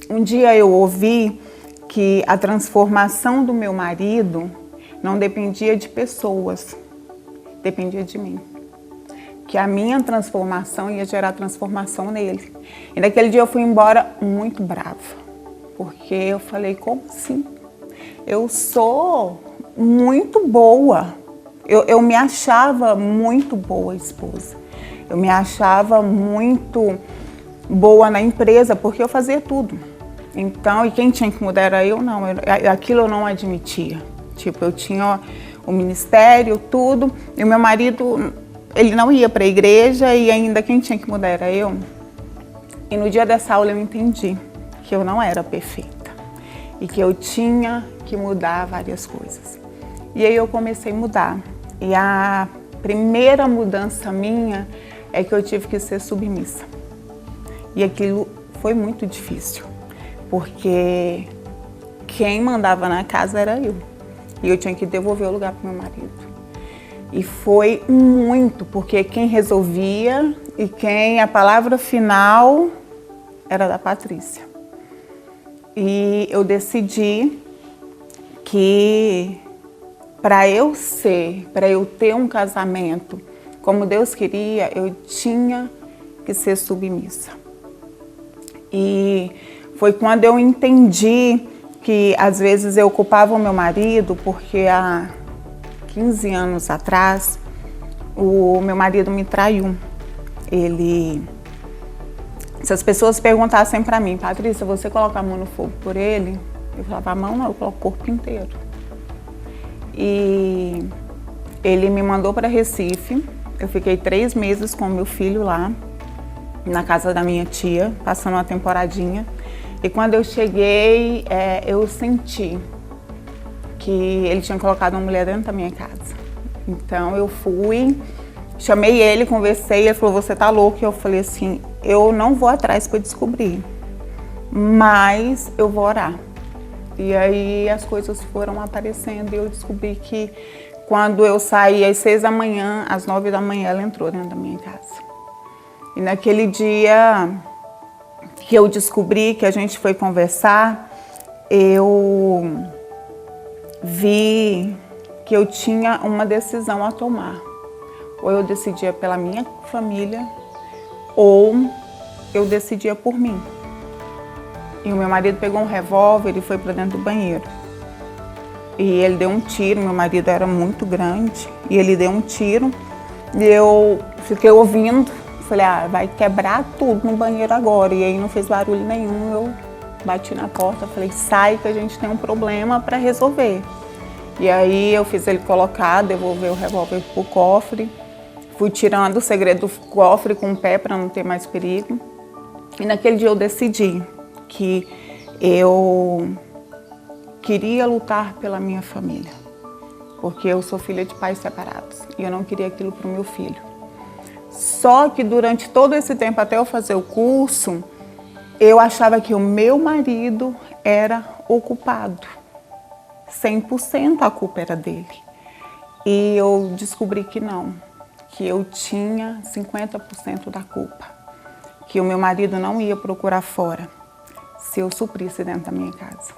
Um dia eu ouvi que a transformação do meu marido não dependia de pessoas, dependia de mim. Que a minha transformação ia gerar transformação nele. E naquele dia eu fui embora muito brava, porque eu falei, como assim? Eu sou muito boa, eu me achava muito boa esposa, eu me achava muito boa na empresa, porque eu fazia tudo. Então, e quem tinha que mudar era eu, não, aquilo eu não admitia. Tipo, eu tinha o ministério, tudo, e o meu marido, ele não ia para a igreja e ainda quem tinha que mudar era eu. E no dia dessa aula eu entendi que eu não era perfeita e que eu tinha que mudar várias coisas. E aí eu comecei a mudar. E a primeira mudança minha é que eu tive que ser submissa. E aquilo foi muito difícil, porque quem mandava na casa era eu. E eu tinha que devolver o lugar para o meu marido. E foi muito, porque quem resolvia e quem a palavra final era da Patrícia. E eu decidi que para eu ter um casamento como Deus queria, eu tinha que ser submissa. E foi quando eu entendi que às vezes eu culpava o meu marido, porque há 15 anos atrás o meu marido me traiu. Se as pessoas perguntassem para mim, Patrícia, você coloca a mão no fogo por ele? Eu falava, a mão não, eu coloco o corpo inteiro. E ele me mandou para Recife, eu fiquei 3 meses com o meu filho lá, na casa da minha tia, passando uma temporadinha. E quando eu cheguei, eu senti que ele tinha colocado uma mulher dentro da minha casa. Então eu fui, chamei ele, conversei, ele falou, você tá louco? E eu falei assim, eu não vou atrás para descobrir, mas eu vou orar. E aí as coisas foram aparecendo e eu descobri que quando eu saí às 6 da manhã, às 9 da manhã, ela entrou dentro da minha casa. E naquele dia que eu descobri, que a gente foi conversar, eu vi que eu tinha uma decisão a tomar. Ou eu decidia pela minha família, ou eu decidia por mim. E o meu marido pegou um revólver e foi para dentro do banheiro. E ele deu um tiro, meu marido era muito grande, e ele deu um tiro. E eu fiquei ouvindo. Falei, vai quebrar tudo no banheiro agora. E aí não fez barulho nenhum, eu bati na porta, falei, sai que a gente tem um problema para resolver. E aí eu fiz ele colocar, devolver o revólver pro cofre, fui tirando o segredo do cofre com o pé para não ter mais perigo. E naquele dia eu decidi que eu queria lutar pela minha família, porque eu sou filha de pais separados e eu não queria aquilo pro meu filho. Só que durante todo esse tempo, até eu fazer o curso, eu achava que o meu marido era o culpado. 100% a culpa era dele. E eu descobri que não, que eu tinha 50% da culpa. Que o meu marido não ia procurar fora se eu suprisse dentro da minha casa.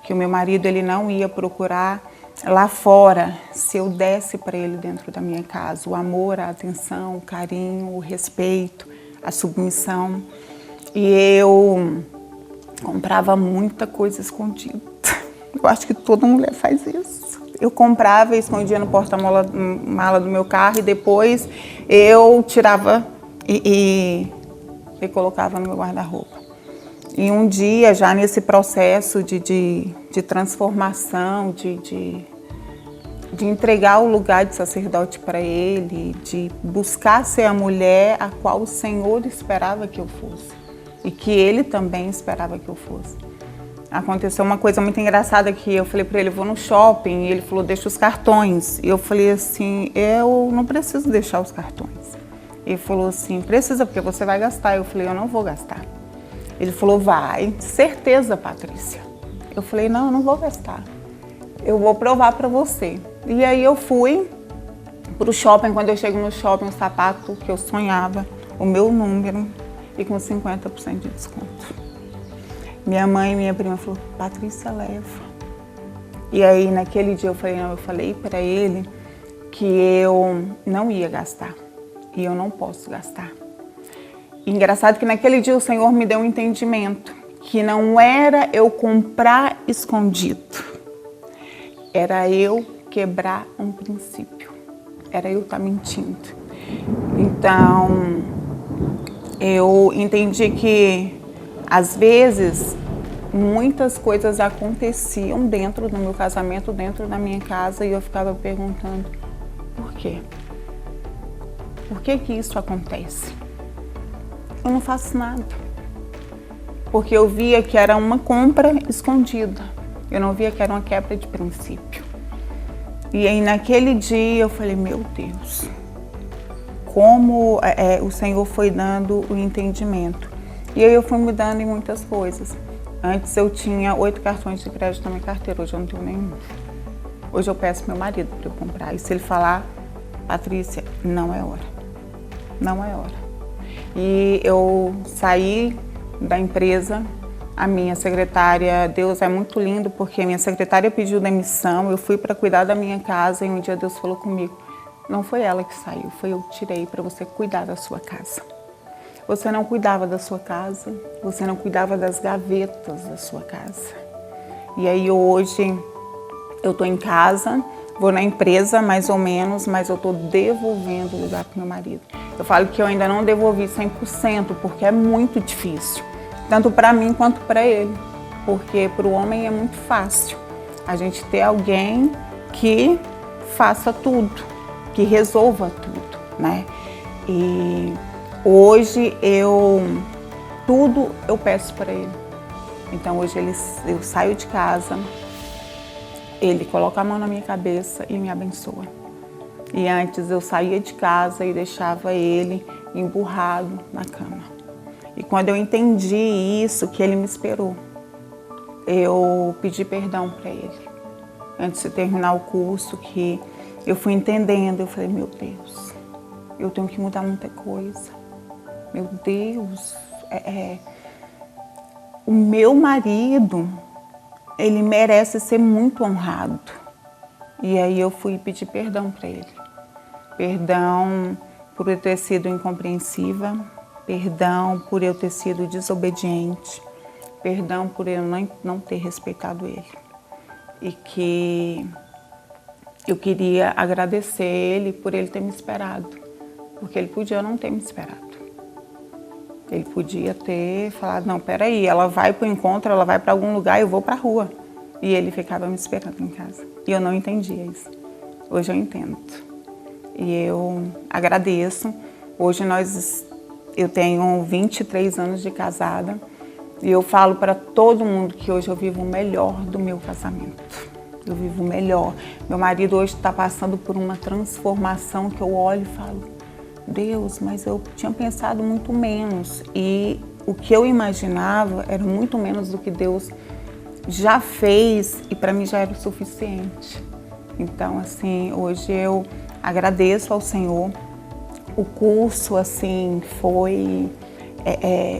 Que o meu marido ele não ia procurar lá fora, se eu desse para ele dentro da minha casa, o amor, a atenção, o carinho, o respeito, a submissão. E eu comprava muita coisa escondida. Eu acho que toda mulher faz isso. Eu comprava e escondia no porta-mala do meu carro e depois eu tirava e colocava no meu guarda-roupa. E um dia, já nesse processo de transformação, de entregar o lugar de sacerdote para ele, de buscar ser a mulher a qual o Senhor esperava que eu fosse e que ele também esperava que eu fosse. Aconteceu uma coisa muito engraçada que eu falei para ele, vou no shopping, e ele falou, deixa os cartões. E eu falei assim, eu não preciso deixar os cartões. Ele falou assim, precisa porque você vai gastar. Eu falei, eu não vou gastar. Ele falou, vai, certeza, Patrícia. Eu falei, não, eu não vou gastar. Eu vou provar para você. E aí eu fui pro shopping, quando eu chego no shopping, um sapato que eu sonhava, o meu número e com 50% de desconto. Minha mãe e minha prima falou, Patrícia, leva. E aí naquele dia eu falei para ele que eu não ia gastar. E eu não posso gastar. E engraçado que naquele dia o Senhor me deu um entendimento. Que não era eu comprar escondido. Era eu quebrar um princípio. Era eu estar mentindo. Então, eu entendi que, às vezes, muitas coisas aconteciam dentro do meu casamento, dentro da minha casa, e eu ficava perguntando, por quê? Por que que isso acontece? Eu não faço nada. Porque eu via que era uma compra escondida. Eu não via que era uma quebra de princípio. E aí naquele dia eu falei, meu Deus, como o Senhor foi dando o entendimento. E aí eu fui mudando em muitas coisas. Antes eu tinha 8 cartões de crédito na minha carteira, hoje eu não tenho nenhum. Hoje eu peço meu marido para eu comprar. E se ele falar, Patrícia, não é hora. Não é hora. E eu saí da empresa, a minha secretária, Deus é muito lindo, porque a minha secretária pediu demissão, eu fui para cuidar da minha casa e um dia Deus falou comigo, não foi ela que saiu, foi eu que tirei para você cuidar da sua casa. Você não cuidava da sua casa, você não cuidava das gavetas da sua casa. E aí hoje eu estou em casa, vou na empresa mais ou menos, mas eu estou devolvendo o lugar para meu marido. Eu falo que eu ainda não devolvi 100%, porque é muito difícil, tanto para mim quanto para ele, porque para o homem é muito fácil a gente ter alguém que faça tudo, que resolva tudo, né? E hoje tudo eu peço para ele. Então hoje eu saio de casa, ele coloca a mão na minha cabeça e me abençoa. E antes eu saía de casa e deixava ele emburrado na cama. E quando eu entendi isso, que ele me esperou, eu pedi perdão para ele. Antes de terminar o curso, que eu fui entendendo, eu falei, meu Deus, eu tenho que mudar muita coisa. Meu Deus, o meu marido, ele merece ser muito honrado. E aí eu fui pedir perdão para ele. Perdão por eu ter sido incompreensiva, perdão por eu ter sido desobediente, perdão por eu não ter respeitado ele. E que eu queria agradecer ele por ele ter me esperado, porque ele podia não ter me esperado. Ele podia ter falado, não, peraí, ela vai para o encontro, ela vai para algum lugar, eu vou para a rua. E ele ficava me esperando em casa. E eu não entendia isso. Hoje eu entendo. E eu agradeço. Hoje eu tenho 23 anos de casada e eu falo para todo mundo que hoje eu vivo o melhor do meu casamento. Eu vivo o melhor. Meu marido hoje está passando por uma transformação que eu olho e falo, Deus, mas eu tinha pensado muito menos. E o que eu imaginava era muito menos do que Deus já fez e para mim já era o suficiente. Então, assim, hoje eu agradeço ao Senhor. O curso, assim, foi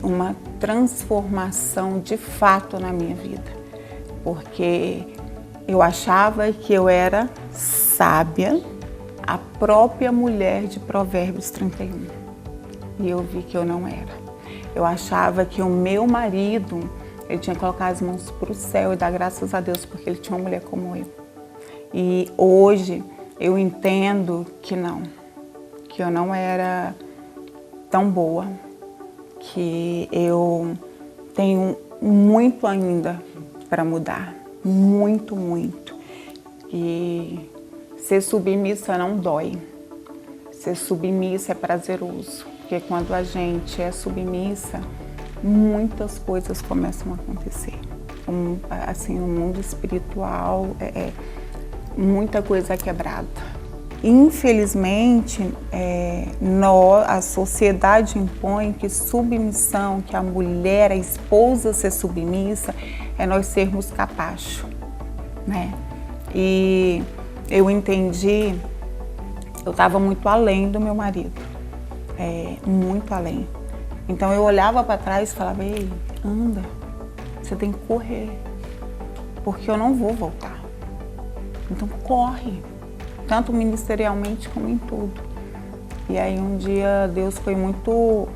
uma transformação de fato na minha vida. Porque eu achava que eu era sábia, a própria mulher de Provérbios 31. E eu vi que eu não era. Eu achava que o meu marido, ele tinha que colocar as mãos para o céu e dar graças a Deus, porque ele tinha uma mulher como eu. E hoje eu entendo que eu não era tão boa, que eu tenho muito ainda para mudar, muito, muito. E ser submissa não dói, ser submissa é prazeroso, porque quando a gente é submissa, muitas coisas começam a acontecer. Assim, no mundo espiritual, muita coisa é quebrada. Infelizmente, a sociedade impõe que submissão, que a mulher, a esposa ser submissa, é nós sermos capachos, né? E eu entendi, eu estava muito além do meu marido, muito além. Então eu olhava para trás e falava, ei, anda, você tem que correr, porque eu não vou voltar. Então corre, tanto ministerialmente como em tudo. E aí um dia Deus foi muito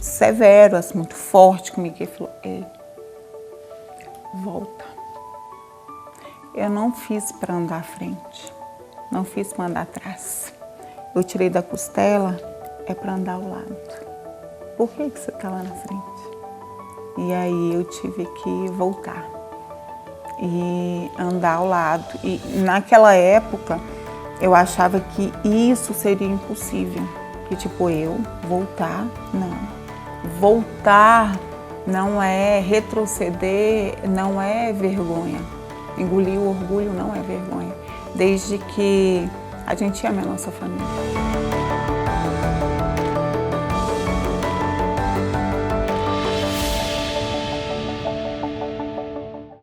severo, assim, muito forte comigo, e falou: ei, volta. Eu não fiz para andar à frente, não fiz para andar atrás. Eu tirei da costela, é para andar ao lado. Por que você está lá na frente? E aí eu tive que voltar e andar ao lado. E naquela época eu achava que isso seria impossível. Que tipo, eu voltar, não. Voltar não é retroceder, não é vergonha. Engolir o orgulho não é vergonha. Desde que a gente ame a nossa família.